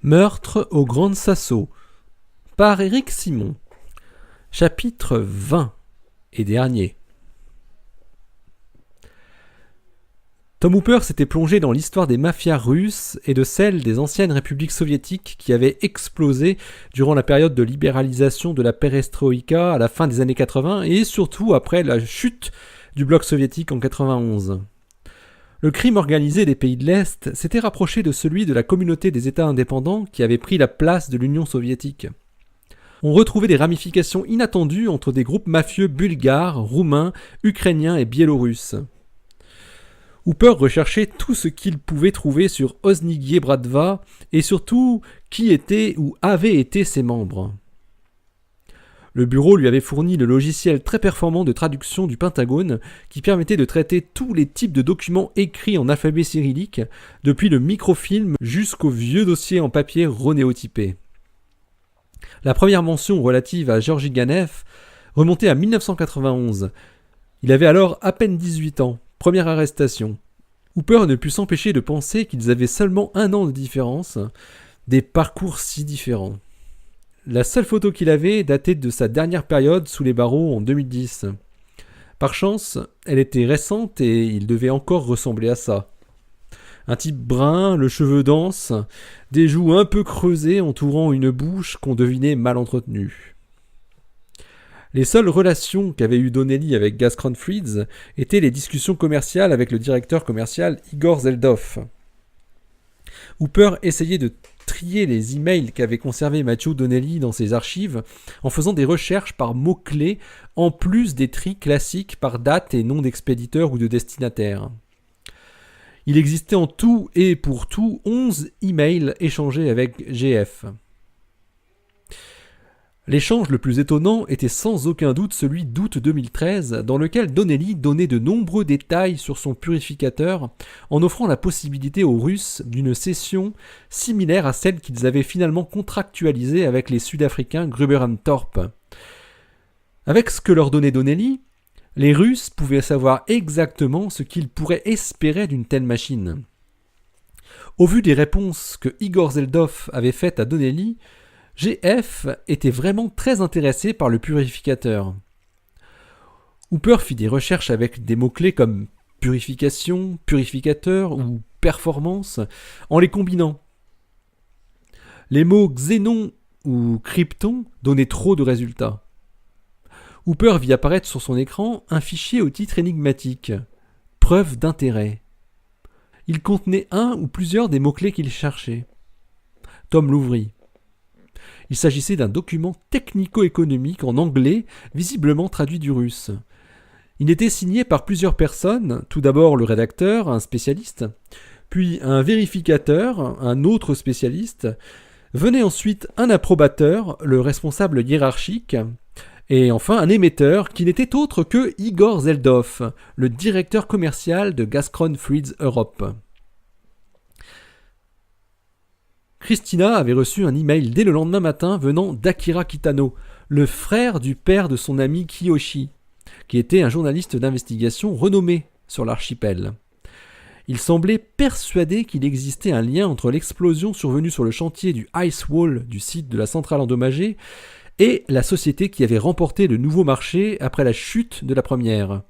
Meurtre au Grand Sasso par Éric Simon. Chapitre 20 et dernier. Tom Hooper s'était plongé dans l'histoire des mafias russes et de celles des anciennes républiques soviétiques qui avaient explosé durant la période de libéralisation de la perestroïka à la fin des années 80 et surtout après la chute du bloc soviétique en 91. Le crime organisé des pays de l'Est s'était rapproché de celui de la communauté des États indépendants qui avait pris la place de l'Union soviétique. On retrouvait des ramifications inattendues entre des groupes mafieux bulgares, roumains, ukrainiens et biélorusses. Hooper recherchait tout ce qu'il pouvait trouver sur Oznigie Bratva et surtout qui étaient ou avaient été ses membres. Le bureau lui avait fourni le logiciel très performant de traduction du Pentagone qui permettait de traiter tous les types de documents écrits en alphabet cyrillique, depuis le microfilm jusqu'aux vieux dossiers en papier renéotypés. La première mention relative à Georgi Ganev remontait à 1991. Il avait alors à peine 18 ans, première arrestation. Hooper ne put s'empêcher de penser qu'ils avaient seulement 1 an de différence, des parcours si différents. La seule photo qu'il avait datait de sa dernière période sous les barreaux en 2010. Par chance, elle était récente et il devait encore ressembler à ça. Un type brun, le cheveu dense, des joues un peu creusées entourant une bouche qu'on devinait mal entretenue. Les seules relations qu'avait eues Donnelly avec Gazprom Frieds étaient les discussions commerciales avec le directeur commercial Igor Zeldov. Hooper essayait de trier les emails qu'avait conservés Matthew Donnelly dans ses archives en faisant des recherches par mots-clés en plus des tris classiques par date et nom d'expéditeur ou de destinataire. Il existait en tout et pour tout 11 emails échangés avec GF. L'échange le plus étonnant était sans aucun doute celui d'août 2013, dans lequel Donnelly donnait de nombreux détails sur son purificateur, en offrant la possibilité aux Russes d'une cession similaire à celle qu'ils avaient finalement contractualisée avec les Sud-Africains Gruber & Thorpe. Avec ce que leur donnait Donnelly, les Russes pouvaient savoir exactement ce qu'ils pourraient espérer d'une telle machine. Au vu des réponses que Igor Zeldov avait faites à Donnelly, GF était vraiment très intéressé par le purificateur. Hooper fit des recherches avec des mots-clés comme purification, purificateur ou performance en les combinant. Les mots xénon ou krypton donnaient trop de résultats. Hooper vit apparaître sur son écran un fichier au titre énigmatique « Preuve d'intérêt ». Il contenait un ou plusieurs des mots-clés qu'il cherchait. Tom l'ouvrit. Il s'agissait d'un document technico-économique en anglais, visiblement traduit du russe. Il était signé par plusieurs personnes, tout d'abord le rédacteur, un spécialiste, puis un vérificateur, un autre spécialiste, venait ensuite un approbateur, le responsable hiérarchique, et enfin un émetteur qui n'était autre que Igor Zeldov, le directeur commercial de Gazprom Frieds Europe. Christina avait reçu un email dès le lendemain matin venant d'Akira Kitano, le frère du père de son ami Kiyoshi, qui était un journaliste d'investigation renommé sur l'archipel. Il semblait persuadé qu'il existait un lien entre l'explosion survenue sur le chantier du Ice Wall du site de la centrale endommagée et la société qui avait remporté le nouveau marché après la chute de la première.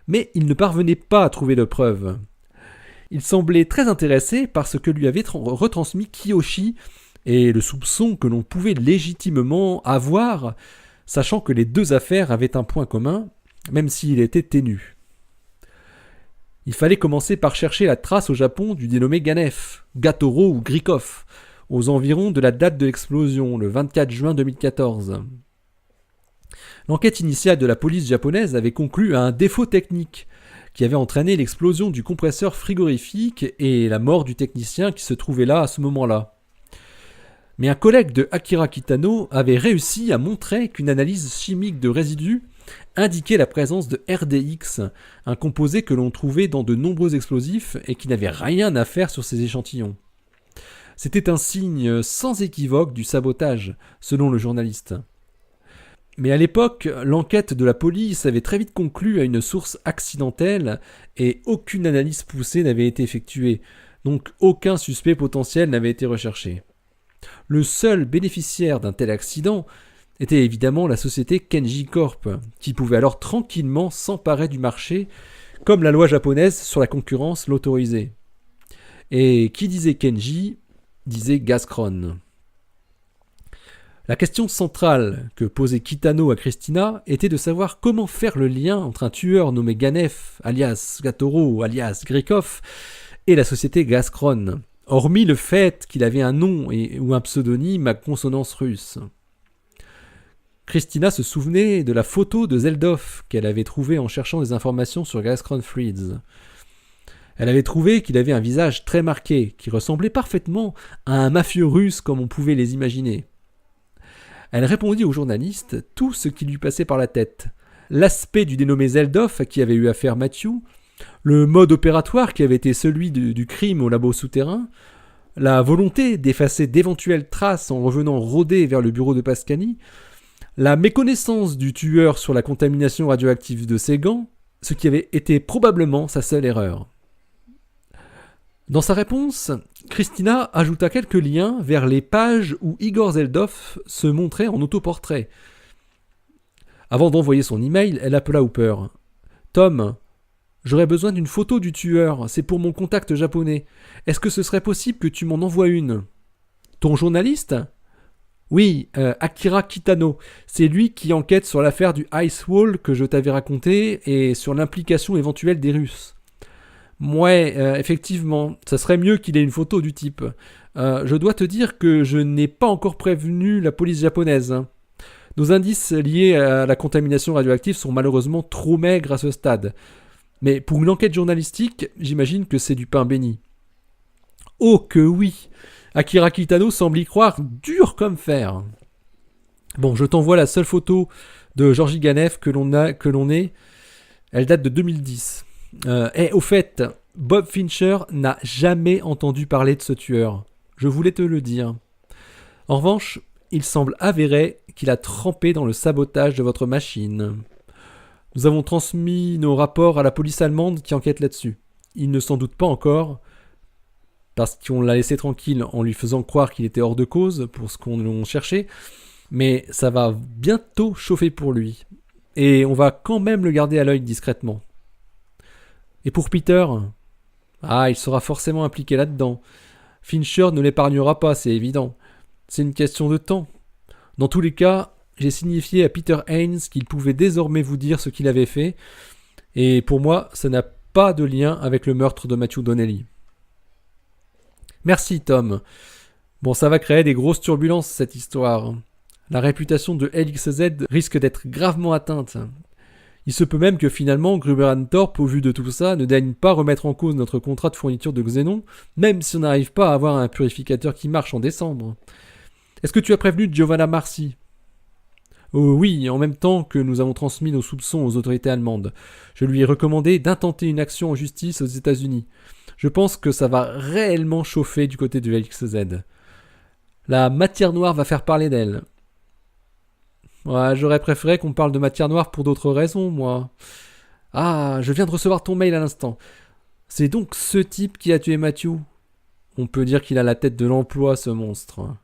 Mais il ne parvenait pas à trouver de preuves. Il semblait très intéressé par ce que lui avait retransmis Kiyoshi et le soupçon que l'on pouvait légitimement avoir, sachant que les deux affaires avaient un point commun, même s'il était ténu. Il fallait commencer par chercher la trace au Japon du dénommé Ganev, Gatoro ou Grikov, aux environs de la date de l'explosion, le 24 juin 2014. L'enquête initiale de la police japonaise avait conclu à un défaut technique, qui avait entraîné l'explosion du compresseur frigorifique et la mort du technicien qui se trouvait là à ce moment-là. Mais un collègue de Akira Kitano avait réussi à montrer qu'une analyse chimique de résidus indiquait la présence de RDX, un composé que l'on trouvait dans de nombreux explosifs et qui n'avait rien à faire sur ces échantillons. C'était un signe sans équivoque du sabotage, selon le journaliste. Mais à l'époque, l'enquête de la police avait très vite conclu à une source accidentelle et aucune analyse poussée n'avait été effectuée, Donc aucun suspect potentiel n'avait été recherché. Le seul bénéficiaire d'un tel accident était évidemment la société Kenji Corp, qui pouvait alors tranquillement s'emparer du marché, comme la loi japonaise sur la concurrence l'autorisait. Et qui disait Kenji, disait Gazchron. La question centrale que posait Kitano à Christina était de savoir comment faire le lien entre un tueur nommé Ganef, alias Gatoro, alias Grikov, et la société Gazchron, hormis le fait qu'il avait un nom ou un pseudonyme à consonance russe. Christina se souvenait de la photo de Zeldov qu'elle avait trouvée en cherchant des informations sur Gazchron Fleets. Elle avait trouvé qu'il avait un visage très marqué, qui ressemblait parfaitement à un mafieux russe comme on pouvait les imaginer. Elle répondit au journaliste tout ce qui lui passait par la tête. L'aspect du dénommé Zeldov à qui avait eu affaire Mathieu, le mode opératoire qui avait été celui du crime au labo souterrain, la volonté d'effacer d'éventuelles traces en revenant rôder vers le bureau de Pascani, la méconnaissance du tueur sur la contamination radioactive de ses gants, ce qui avait été probablement sa seule erreur. Dans sa réponse, Christina ajouta quelques liens vers les pages où Igor Zeldov se montrait en autoportrait. Avant d'envoyer son email, elle appela Hooper. « Tom, j'aurais besoin d'une photo du tueur, c'est pour mon contact japonais. Est-ce que ce serait possible que tu m'en envoies une ?»« Ton journaliste ?»« Oui, Akira Kitano. C'est lui qui enquête sur l'affaire du Ice Wall que je t'avais raconté et sur l'implication éventuelle des Russes. » Ouais, effectivement, ça serait mieux qu'il ait une photo du type. Je dois te dire que je n'ai pas encore prévenu la police japonaise. Nos indices liés à la contamination radioactive sont malheureusement trop maigres à ce stade. Mais pour une enquête journalistique, j'imagine que c'est du pain béni. Oh que oui! Akira Kitano semble y croire dur comme fer. Bon, je t'envoie la seule photo de Georgi Ganef que l'on ait. Elle date de 2010. Et au fait, Bob Fincher n'a jamais entendu parler de ce tueur. Je voulais te le dire. En revanche, il semble avéré qu'il a trempé dans le sabotage de votre machine. Nous avons transmis nos rapports à la police allemande qui enquête là-dessus. Il ne s'en doute pas encore, parce qu'on l'a laissé tranquille en lui faisant croire qu'il était hors de cause pour ce qu'on cherchait, mais ça va bientôt chauffer pour lui. Et on va quand même le garder à l'œil discrètement. Et pour Peter, il sera forcément impliqué là-dedans. Fincher ne l'épargnera pas, c'est évident. C'est une question de temps. Dans tous les cas, j'ai signifié à Peter Haynes qu'il pouvait désormais vous dire ce qu'il avait fait, et pour moi, ça n'a pas de lien avec le meurtre de Matthew Donnelly. Merci, Tom. Bon, ça va créer des grosses turbulences, cette histoire. La réputation de LXZ risque d'être gravement atteinte. Il se peut même que finalement Gruber & Thorpe, au vu de tout ça, ne daigne pas remettre en cause notre contrat de fourniture de xénon, même si on n'arrive pas à avoir un purificateur qui marche en décembre. Est-ce que tu as prévenu Giovanna Marcy ? Oh oui, en même temps que nous avons transmis nos soupçons aux autorités allemandes. Je lui ai recommandé d'intenter une action en justice aux États-Unis. Je pense que ça va réellement chauffer du côté de LXZ. La matière noire va faire parler d'elle. Ouais, j'aurais préféré qu'on parle de matière noire pour d'autres raisons, moi. Ah, je viens de recevoir ton mail à l'instant. C'est donc ce type qui a tué Matthew. On peut dire qu'il a la tête de l'emploi, ce monstre.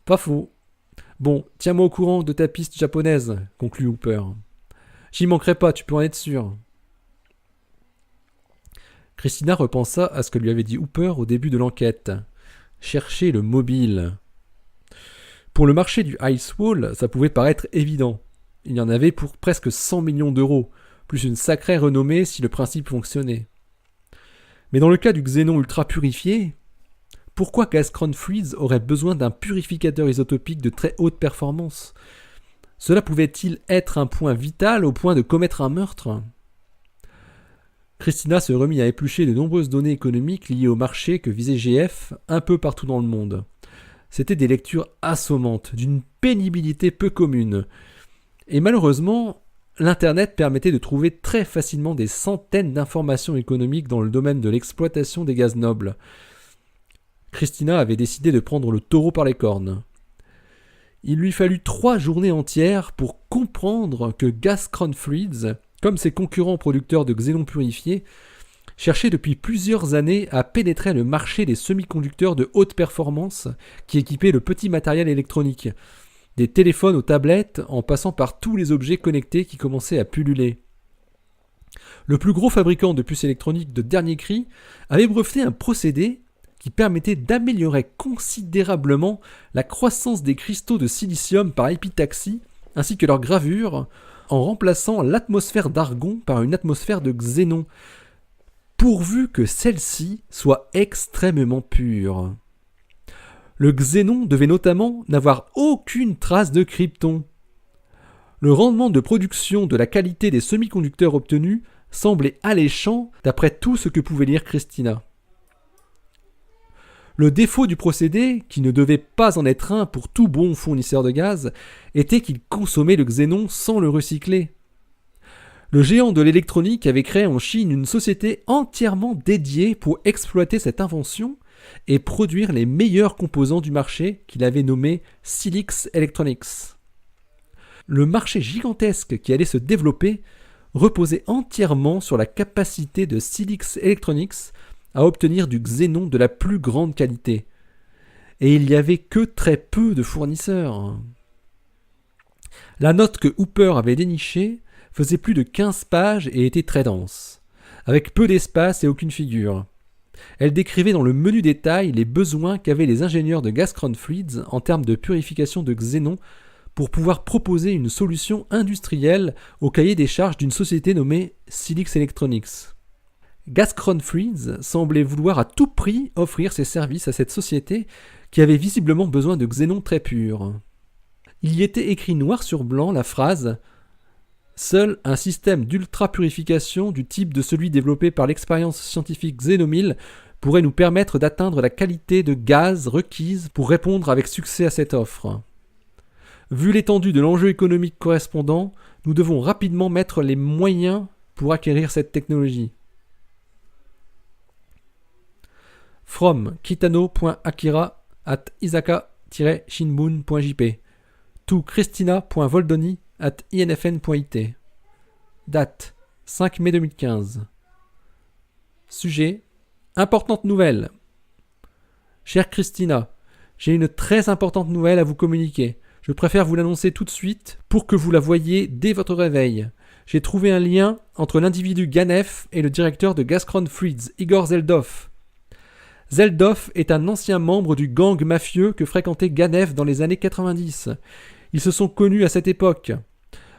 Pas faux. Bon, tiens-moi au courant de ta piste japonaise, conclut Hooper. J'y manquerai pas, tu peux en être sûr. Christina repensa à ce que lui avait dit Hooper au début de l'enquête. Chercher le mobile. Pour le marché du Ice Wall, ça pouvait paraître évident. Il y en avait pour presque 100 millions d'euros, plus une sacrée renommée si le principe fonctionnait. Mais dans le cas du xénon ultra purifié, pourquoi Gazchron Fleets aurait besoin d'un purificateur isotopique de très haute performance ? Cela pouvait-il être un point vital au point de commettre un meurtre ? Christina se remit à éplucher de nombreuses données économiques liées au marché que visait GF un peu partout dans le monde. C'était des lectures assommantes, d'une pénibilité peu commune. Et malheureusement, l'Internet permettait de trouver très facilement des centaines d'informations économiques dans le domaine de l'exploitation des gaz nobles. Christina avait décidé de prendre le taureau par les cornes. Il lui fallut 3 journées entières pour comprendre que Gazchron Fleets, comme ses concurrents producteurs de xénon purifié, cherchait depuis plusieurs années à pénétrer le marché des semi-conducteurs de haute performance qui équipaient le petit matériel électronique, des téléphones aux tablettes en passant par tous les objets connectés qui commençaient à pulluler. Le plus gros fabricant de puces électroniques de dernier cri avait breveté un procédé qui permettait d'améliorer considérablement la croissance des cristaux de silicium par épitaxie ainsi que leur gravure en remplaçant l'atmosphère d'argon par une atmosphère de xénon, pourvu que celle-ci soit extrêmement pure. Le xénon devait notamment n'avoir aucune trace de krypton. Le rendement de production de la qualité des semi-conducteurs obtenus semblait alléchant d'après tout ce que pouvait lire Christina. Le défaut du procédé, qui ne devait pas en être un pour tout bon fournisseur de gaz, était qu'il consommait le xénon sans le recycler. Le géant de l'électronique avait créé en Chine une société entièrement dédiée pour exploiter cette invention et produire les meilleurs composants du marché qu'il avait nommé Silex Electronics. Le marché gigantesque qui allait se développer reposait entièrement sur la capacité de Silex Electronics à obtenir du xénon de la plus grande qualité. Et il n'y avait que très peu de fournisseurs. La note que Hooper avait dénichée faisait plus de 15 pages et était très dense, avec peu d'espace et aucune figure. Elle décrivait dans le menu détail les besoins qu'avaient les ingénieurs de Gascron Fluids en termes de purification de xénon pour pouvoir proposer une solution industrielle au cahier des charges d'une société nommée Silex Electronics. Gascron Fluids semblait vouloir à tout prix offrir ses services à cette société qui avait visiblement besoin de xénon très pur. Il y était écrit noir sur blanc la phrase « Seul un système d'ultra-purification du type de celui développé par l'expérience scientifique Xenomil pourrait nous permettre d'atteindre la qualité de gaz requise pour répondre avec succès à cette offre. Vu l'étendue de l'enjeu économique correspondant, nous devons rapidement mettre les moyens pour acquérir cette technologie. » From kitano.akira@isaka-shinbun.jp to christina.voldoni@infn.it. Date 5 mai 2015. Sujet: importante nouvelle. Chère Christina, j'ai une très importante nouvelle à vous communiquer. Je préfère vous l'annoncer tout de suite pour que vous la voyiez dès votre réveil. J'ai trouvé un lien entre l'individu Ganev et le directeur de Gascron Fluids, Igor Zeldov. Zeldov est un ancien membre du gang mafieux que fréquentait Ganev dans les années 90. Ils se sont connus à cette époque.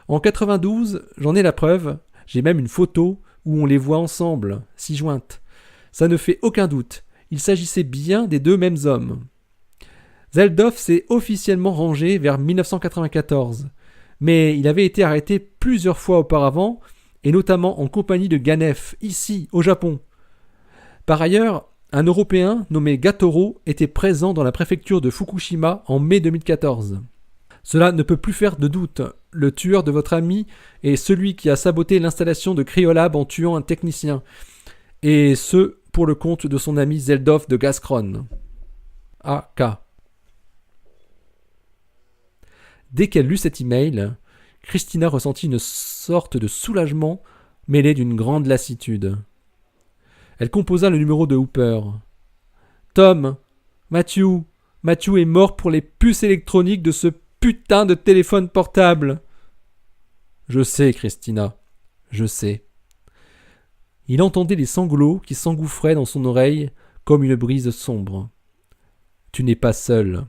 En 92, j'en ai la preuve, j'ai même une photo où on les voit ensemble, si jointes. Ça ne fait aucun doute, il s'agissait bien des deux mêmes hommes. Zeldov s'est officiellement rangé vers 1994, mais il avait été arrêté plusieurs fois auparavant, et notamment en compagnie de Ganev, ici, au Japon. Par ailleurs, un Européen nommé Gatoro était présent dans la préfecture de Fukushima en mai 2014. Cela ne peut plus faire de doute. Le tueur de votre ami est celui qui a saboté l'installation de Cryolab en tuant un technicien. Et ce, pour le compte de son ami Zeldov de Gascron. AK. Dès qu'elle lut cet email, Christina ressentit une sorte de soulagement mêlé d'une grande lassitude. Elle composa le numéro de Hooper. « Tom, Matthew est mort pour les puces électroniques de ce putain de téléphone portable. » « Je sais, Christina, je sais. » Il entendait les sanglots qui s'engouffraient dans son oreille comme une brise sombre. « Tu n'es pas seul. »